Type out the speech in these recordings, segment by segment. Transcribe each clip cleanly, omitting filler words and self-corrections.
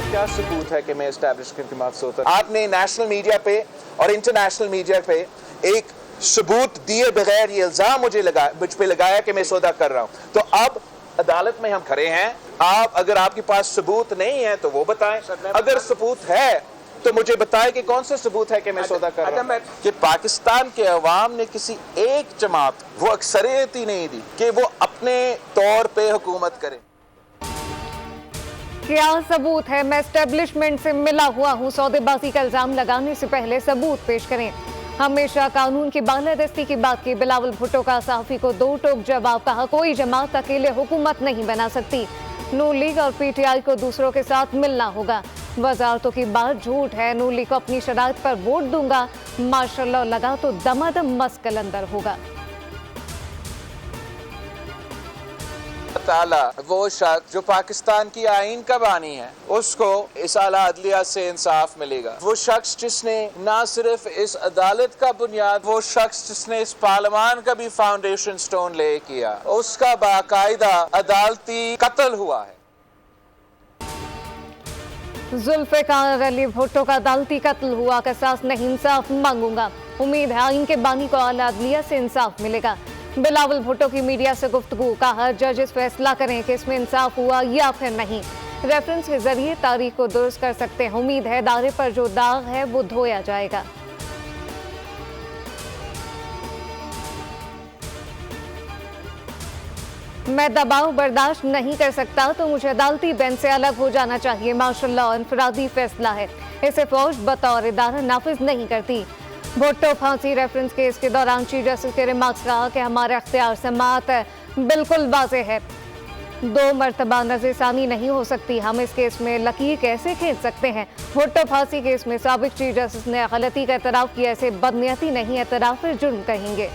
क्या सबूत है कि मैं एस्टैब्लिशमेंट के मबसूत हूं? आपने नेशनल मीडिया पे और इंटरनेशनल मीडिया पे एक सबूत दिए बगैर ये इल्जाम मुझ पे लगाया कि मैं सौदा कर रहा हूं। तो अब अदालत में हम खड़े हैं, आप अगर आपके पास सबूत नहीं है तो वो बताएं, अगर सबूत है तो मुझे बताएं कि कौन सा सबूत है कि मैं सौदा कर रहा हूं। कि पाकिस्तान के अवाम ने किसी एक जमात वो अक्सरियत ही नहीं दी कि वो अपने तौर पे हुकूमत करे। क्या सबूत है? मैं एस्टेब्लिशमेंट से मिला हुआ हूं। सौदेबाजी का इल्जाम लगाने से पहले सबूत पेश करें। हमेशा कानून की बालादस्ती की बात की बिलावल भुट्टो का सहाफी को दो टोक जवाब। कहा कोई जमात अकेले हुकूमत नहीं बना सकती, नून लीग और पीटीआई को दूसरों के साथ मिलना होगा। वजारतों की बात झूठ है, नून लीग को अपनी शराइत पर वोट दूंगा, माशाल्लाह लगा तो दमादम मस्त कलंदर होगा। ताला वो शख्स जो पाकिस्तान की आईन का बानी है उसको इस आला अदलिया से इंसाफ मिलेगा। वो शख्स जिसने ना सिर्फ इस अदालत का बुनियाद, वो शख्स जिसने इस पार्लियामान का भी फाउंडेशन स्टोन ले किया, उसका बाकायदा अदालती कत्ल हुआ है। जुल्फिकार अली भुट्टो का अदालती कत्ल हुआ, कसास नहीं इंसाफ मांगूंगा। उम्मीद है आइन के बानी को आला अदलिया से इंसाफ मिलेगा। बिलावल भुट्टो की मीडिया से गुफ्तगू। कहा जजेस फैसला करें कि इसमें इंसाफ हुआ या फिर नहीं। रेफरेंस के जरिए तारीख को दुरुस्त कर सकते हैं। उम्मीद है दारे पर जो दाग है वो धोया जाएगा। मैं दबाव बर्दाश्त नहीं कर सकता तो मुझे अदालती बेंच से अलग हो जाना चाहिए। माशाल्लाह इनफरादी फैसला है, इसे फौज बतौर इदारा नाफिज नहीं करती। भुट्टो फांसी रेफरेंस केस के दौरान चीफ जस्टिस के रिमार्क्स कहा कि हमारे अख्तियार समाअत बिल्कुल वाज़ेह है, 2 मरतबा नज़रसानी नहीं हो सकती। हम इस केस में लकीर कैसे खींच सकते हैं? भुट्टो फांसी केस में साबिक चीफ जस्टिस ने गलती का एतराफ़ किया, इसे बदनीयती नहीं एतराफ़ जुर्म कहेंगे।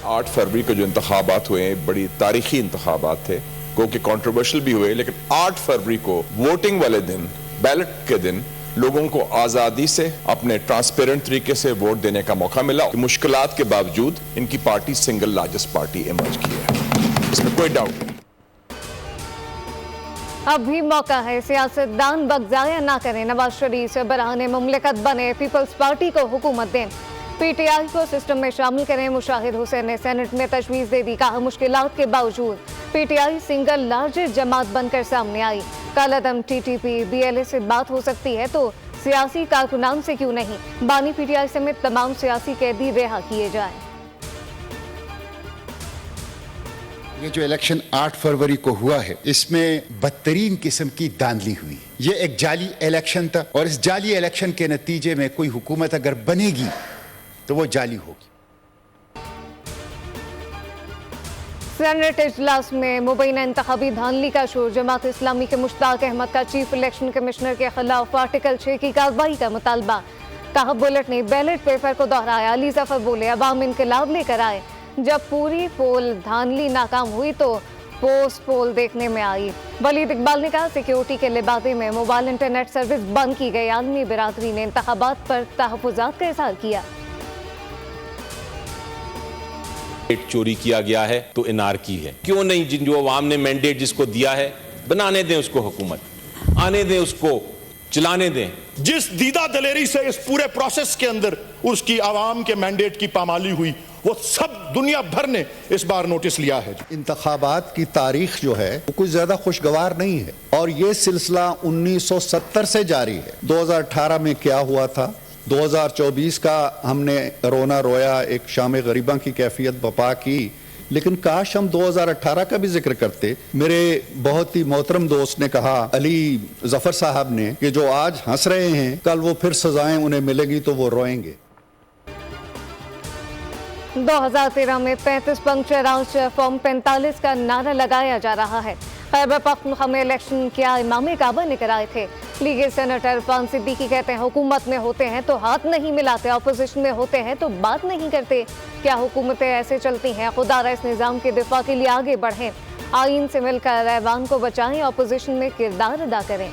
8 फरवरी को जो इंतखाबात हुए बड़ी तारीखी इंतखाबात थे, क्योंकि कंट्रोवर्शियल भी हुए, लेकिन 8 फरवरी को वोटिंग वाले दिन, बैलेट के दिन लोगों को आज़ादी से अपने ट्रांसपेरेंट तरीके से वोट देने का मौका मिला। मुश्किलात के बावजूद इनकी party single largest party emerge की है, इसमें कोई डाउट नहीं। अब भी मौका है, सियासतदान वक्त ज़ाया ना करें। नवाज शरीफ से बरहाने मुमलिकत बने, पीपल्स पार्टी को हुकूमत दें, पीटीआई को सिस्टम में शामिल करें। मुशाहिद हुसैन ने सेनेट में तजवीज़ दे दी। कहा मुश्किलात के बावजूद पीटीआई सिंगल लार्जेस्ट जमात बनकर सामने आई। कालादम टीटीपी बीएलए से बात हो सकती है तो सियासी कारकुनान से क्यों नहीं? बानी पीटीआई समेत तमाम सियासी कैदी रिहा किए जाएं। ये जो इलेक्शन 8 फरवरी को हुआ है, इसमें बदतरीन किस्म की धांधली हुई। ये एक जाली इलेक्शन था और इस जाली इलेक्शन के नतीजे में कोई हुकूमत अगर बनेगी तो वो जाली होगी। सेनेट इजलास में मुबैना इंतखाबी धांधली का शोर। जमात इस्लामी के मुश्ताक अहमद का चीफ इलेक्शन कमिश्नर के खिलाफ आर्टिकल 6 की कार्रवाई का मुतालबा। कहा बुलेट ने बैलेट पेपर को दोहराया। अली जफर बोले अवाम इनकलाब लेकर आए। जब पूरी पोल धांधली नाकाम हुई तो पोस्ट पोल देखने में आई। वलीद इकबाल ने कहा सिक्योरिटी के लिबादे में मोबाइल इंटरनेट सर्विस बंद की गई। आलमी बिरादरी ने इंतखाबात पर तहफ़्फ़ुज़ात का इज़हार किया। चोरी किया गया है तो एनआरकी है, क्यों नहीं? जो अवाम ने मैंडेट जिसको दिया है बनाने दें उसको, हुकूमत आने दें उसको, चलाने दें। जिस दीदा दलेरी से इस पूरे प्रोसेस के अंदर उसकी आवाम के मैंडेट की पामाली हुई, वो सब दुनिया भर ने इस बार नोटिस लिया है। इंतखाबात की तारीख जो है वो कुछ ज्यादा खुशगवार नहीं है और ये सिलसिला 1970 से जारी है। 2018 में क्या हुआ था, 2024 का हमने रोना रोया, एक शाम गरीबा की कैफियत बपा की, लेकिन काश हम 2018 का भी जिक्र करते। मेरे बहुत ही मोहतरम दोस्त ने कहा, अली जफर साहब ने, कि जो आज हंस रहे हैं कल वो फिर सजाएं उन्हें मिलेगी तो वो रोएंगे। 2013 में 35 पंक्चर राउंड फॉर्म 45 का नारा लगाया जा रहा है। खैबर पख्तूनख्वा में इलेक्शन क्या इमाम काबा ने कराए थे। लीग सेनेटर इरफान सिद्दीकी कहते हैं हुकूमत में होते हैं तो हाथ नहीं मिलाते, अपोजिशन में होते हैं तो बात नहीं करते। क्या हुकूमतें ऐसे चलती हैं? खुदारा इस निज़ाम के दिफा के लिए आगे बढ़ें, आइन से मिलकर ऐवान को बचाएं, अपोजिशन में किरदार अदा करें।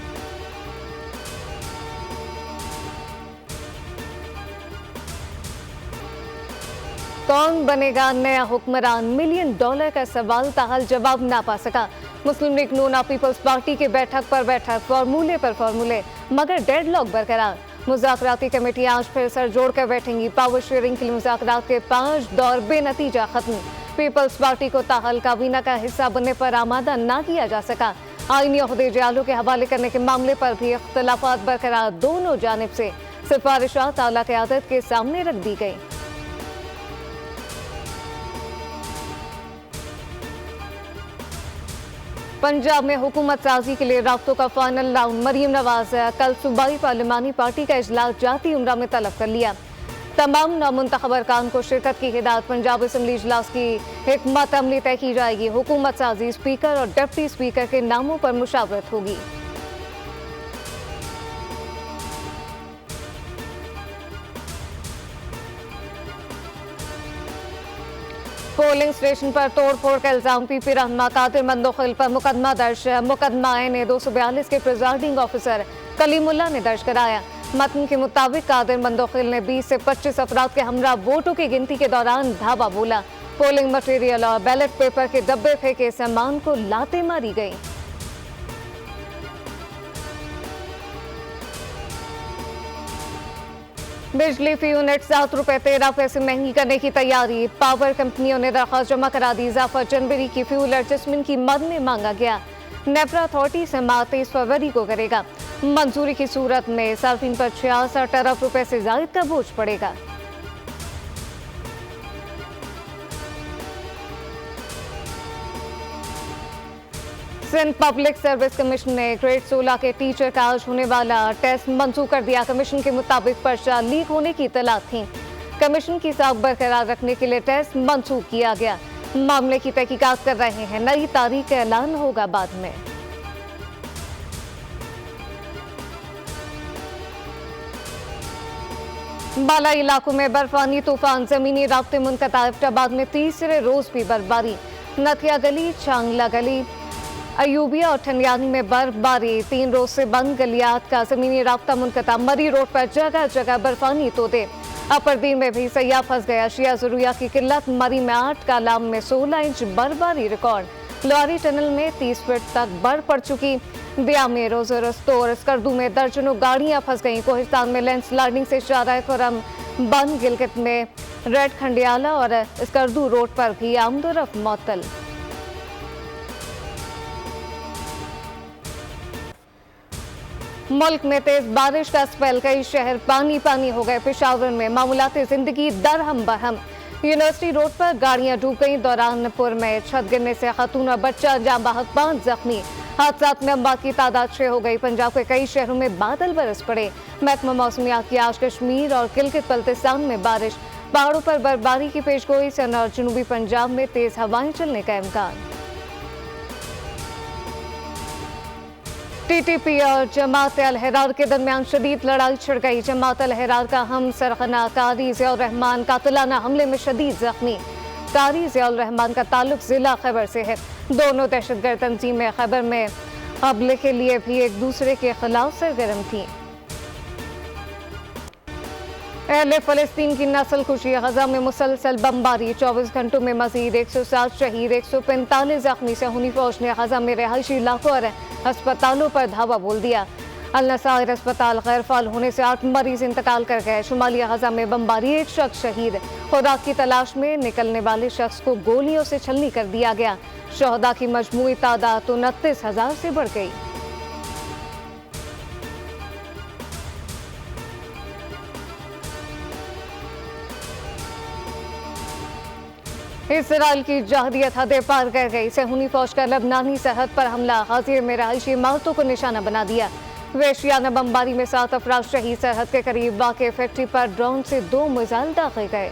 कौन बनेगा नया हुक्मरान, $1 मिलियन का सवाल ताहाल जवाब ना पा सका। मुस्लिम लीग नून पीपल्स पार्टी की बैठक पर बैठक, फॉर्मूले पर फॉर्मूले, मगर डेडलॉक बरकरार। मुज़ाकराती कमेटी आज फिर सर जोड़कर बैठेंगी। पावर शेयरिंग के लिए मुज़ाकरात के 5 दौर बेनतीजा खत्म। पीपल्स पार्टी को ताहाल काबीना का हिस्सा बनने पर आमादा ना किया जा सका। आईनी ओहदे जालों के हवाले करने के मामले पर भी इख्तलाफात बरकरार। दोनों जानिब से सिफारिशात आला क़यादत के सामने रख दी गई। पंजाब में हुकूमत साजी के लिए राब्तों का फाइनल राउंड। मरीम नवाज कल सूबाई पार्लिमानी पार्टी का इजलास जाती उम्रा में तलब कर लिया। तमाम नामुंतखब अरकान को शिरकत की हिदायत। पंजाब असम्बली इजलास की हिकमत अमली तय की जाएगी। हुकूमत साजी, स्पीकर और डिप्टी स्पीकर के नामों पर मुशावरत होगी। पोलिंग स्टेशन पर तोड़फोड़ का इल्जाम। पीपी रहनुमा कादिर मंदोखिल पर मुकदमा दर्ज। मुकदमा ने 242 के प्रिजाइडिंग ऑफिसर कलीमुल्लाह ने दर्ज कराया। मतन के मुताबिक कादिर मंदोखिल ने 20 से 25 अफराद के हमरा वोटों की गिनती के दौरान धावा बोला। पोलिंग मटेरियल और बैलेट पेपर के डब्बे फेंके, सामान को लाते मारी गई। बिजली फी यूनिट 7 रुपए 13 पैसे महंगी करने की तैयारी। पावर कंपनियों ने दरख्वास्त जमा करा दी। इजाफा जनवरी की फ्यूल एडजस्टमेंट की मद में मांगा गया। नेपरा अथॉरिटी से 23 फरवरी को करेगा। मंजूरी की सूरत में सार्फिन पर 66 अरब रुपए से जायद का बोझ पड़ेगा। सिंध पब्लिक सर्विस कमीशन ने ग्रेड 16 के टीचर का आज होने वाला टेस्ट मंजूर कर दिया। कमीशन के मुताबिक पर्चा लीक होने की इत्तला थी। कमीशन की साख बरकरार रखने के लिए टेस्ट मंजूर किया गया। मामले की तहकीकात कर रहे हैं। नई तारीख का ऐलान होगा बाद में। बालाई इलाकों में बर्फानी तूफान, जमीनी राब्ते मुनक़ता। इफ्ताबाद में तीसरे रोज भी बर्फबारी। नथिया गली, चांगला गली, अयूबिया और ठंडियानी में बर्फबारी। 3 रोज से बंद गलियात का जमीनी राब्ता मुनक़ता। मरी रोड पर जगह जगह बर्फानी तोदे। अपरदीन में भी सैयाह फंस गया। अशिया ज़रूरिया की किल्लत। मरी में 8, कालाम में 16 इंच बर्फबारी रिकॉर्ड। लोहारी टनल में 30 फीट तक बर्फ पड़ चुकी। दिया में रोज़ो रस्तोर स्कर्दू में दर्जनों गाड़ियां फंस गईं। कोहिस्तान में लैंडस्लाइडिंग से शारा खुरम बंद। गिलगित में रेड खंडियाला और स्कर्दू रोड पर भी आमदोरफ्त मअतल। मुल्क में तेज बारिश का स्पेल। कई शहर पानी पानी हो गए। पेशावर में मामूलाती जिंदगी दरहम बरहम। यूनिवर्सिटी रोड पर गाड़ियां डूब गईं। दौरानपुर में छत गिरने से खातून और बच्चा जाँ बहक, 5 जख्मी। हादसात में अम्बात की तादाद 6 हो गई। पंजाब के कई शहरों में बादल बरस पड़े। महकमा मौसमियात की आज कश्मीर और गिलगित बल्तिस्तान में बारिश। पहाड़ों पर बर्फबारी की पेशगोई। सन और जनूबी पंजाब में तेज हवाएं चलने का इम्कान। टीटीपी और जमात अल-हिरार के दरमियान शदीद लड़ाई छिड़ गई। जमात अल-हिरार का हम सरगना कारी ज़ियाउर रहमान कातिलाना हमले में शदीद जख्मी। कारी ज़ियाउर रहमान का ताल्लुक जिला खैबर से है। दोनों दहशतगर्द तंजीमें खैबर में हमले के लिए भी एक दूसरे के खिलाफ सरगर्म थी। अहले फ़लस्तीन की नस्ल खुशी। गजा में मुसलसल बमबारी। 24 घंटों में मजीद 107 शहीद, 145 जख्मी। सहूनी फौज ने गजा में रहायशी इलाकों और अस्पतालों पर धावा बोल दिया। अल-नसाइर अस्पताल गैर फाल होने से 8 मरीज इंतकाल कर गए। शुमाली गजा में बमबारी, 1 शख्स शहीद। खुराक की तलाश में निकलने वाले शख्स को गोलियों से छलनी कर दिया गया। शहदा की मजमूई तादाद 29,000 से बढ़ गई। इसराइल की जहरियत हदें पार कर गई। सहूनी फौज का लबनानी सरहद पर हमला। गाज़िया में रहायशी इमारतों को निशाना बना दिया। वेशियाना बमबारी में 7 अफराद शहीद। सरहद के करीब वाक़े फैक्ट्री पर ड्रोन से 2 मिसाइल दागे गए।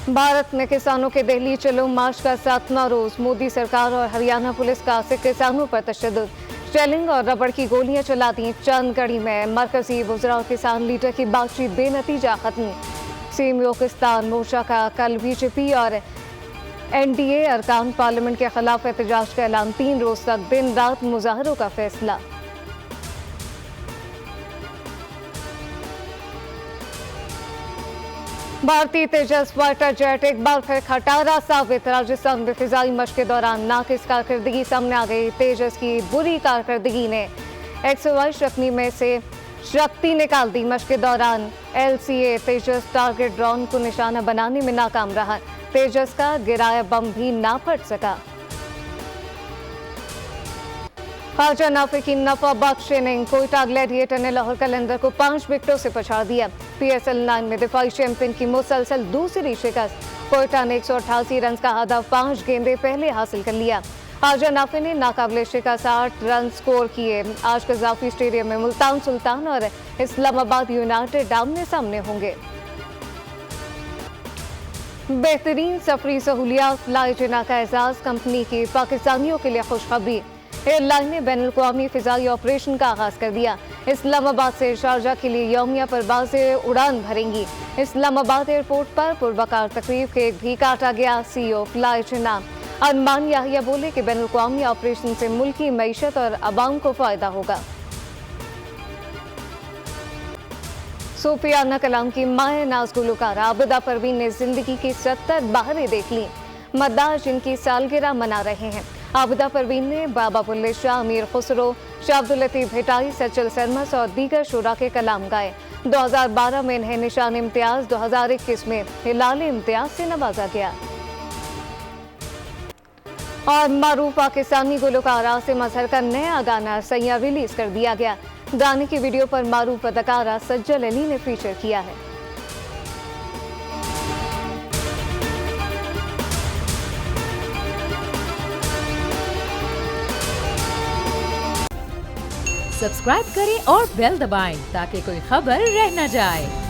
भारत में किसानों के दिल्ली चलो मार्च का 7वां रोज। मोदी सरकार और हरियाणा पुलिस का से किसानों पर तशद्दुद। शेलिंग और रबड़ की गोलियां चला दी। चंदगढ़ी में मरकजी वज़रा और किसान लीडर की बातचीत बेनतीजा खत्म। सीएम किसान मोर्चा का कल बीजेपी और एनडीए अरकान पार्लियामेंट के खिलाफ एहतजाज का ऐलान। 3 रोज तक दिन रात मुजाहरों का फैसला। भारतीय तेजस फाइटर जेट एक बार फिर खटारा साबित। राजस्थान में फिजाई मशक के दौरान नाकिस कारकर्दगी सामने आ गई। तेजस की बुरी कारकर्दगी ने 122 शक्ति में से शक्ति निकाल दी। मशक के दौरान LCA तेजस टारगेट ड्रोन को निशाना बनाने में नाकाम रहा। तेजस का गिराया बम भी ना फट सका। ख्वाजा नाफे की नफा बख्श इनिंग। कोयटा ग्लैडिएटर ने लाहौर कलंदर को 5 विकेटों से पछाड़ दिया। PSL 9 में दिफाई चैंपियन की मुसलसल दूसरी शिकस्त। कोयटा ने 188 रन का हदफ 5 गेंदें पहले हासिल कर लिया। ख्वाजा नाफे ने नाकाबिले शिकस्त 8 रन स्कोर किए। आज कज़ाफी स्टेडियम में मुल्तान सुल्तान और इस्लामाबाद यूनाइटेड आमने सामने होंगे। बेहतरीन सफरी सहूलियात फ्लाई जिना का एजाज। कंपनी की पाकिस्तानियों के लिए खुशखबरी। एयरलाइन ने बैनुल-अक़वामी फिजाई ऑपरेशन का आगाज कर दिया। इस्लामाबाद से शारजा के लिए यौमिया परवाज़ें उड़ान भरेंगी। इस्लामाबाद एयरपोर्ट पर पुरवकार तकरीब केक भी काटा गया। CEO फ्लाई जिना अरमान याहिया बोले कि बैनुल-अक़वामी ऑपरेशन से मुल्की मईशत और अवाम को फायदा होगा। सूफियाना कलाम की माए नाज गुलकारा आबिदा परवीन ने जिंदगी की 70 बहारें देख ली। मद्दाह जिनकी सालगिरह मना रहे हैं। आबिदा परवीन ने बाबा बुल्ले शाह, अमीर खुसरो, शाह अब्दुल लतीफ भिटाई, सचल सरमस और दीगर शुरा के कलाम गाए। 2012 में इन्हें निशान इम्तियाज, 2021 में हिलाल इम्तियाज से नवाजा गया। और मारूफ पाकिस्तानी गुलकार आसिम अजहर का नया गाना सैया रिलीज कर दिया गया। गाने की वीडियो पर मारूफ अदाकारा सज्जल अली ने फीचर किया है। सब्सक्राइब करें और बेल दबाएं ताकि कोई खबर रह न जाए।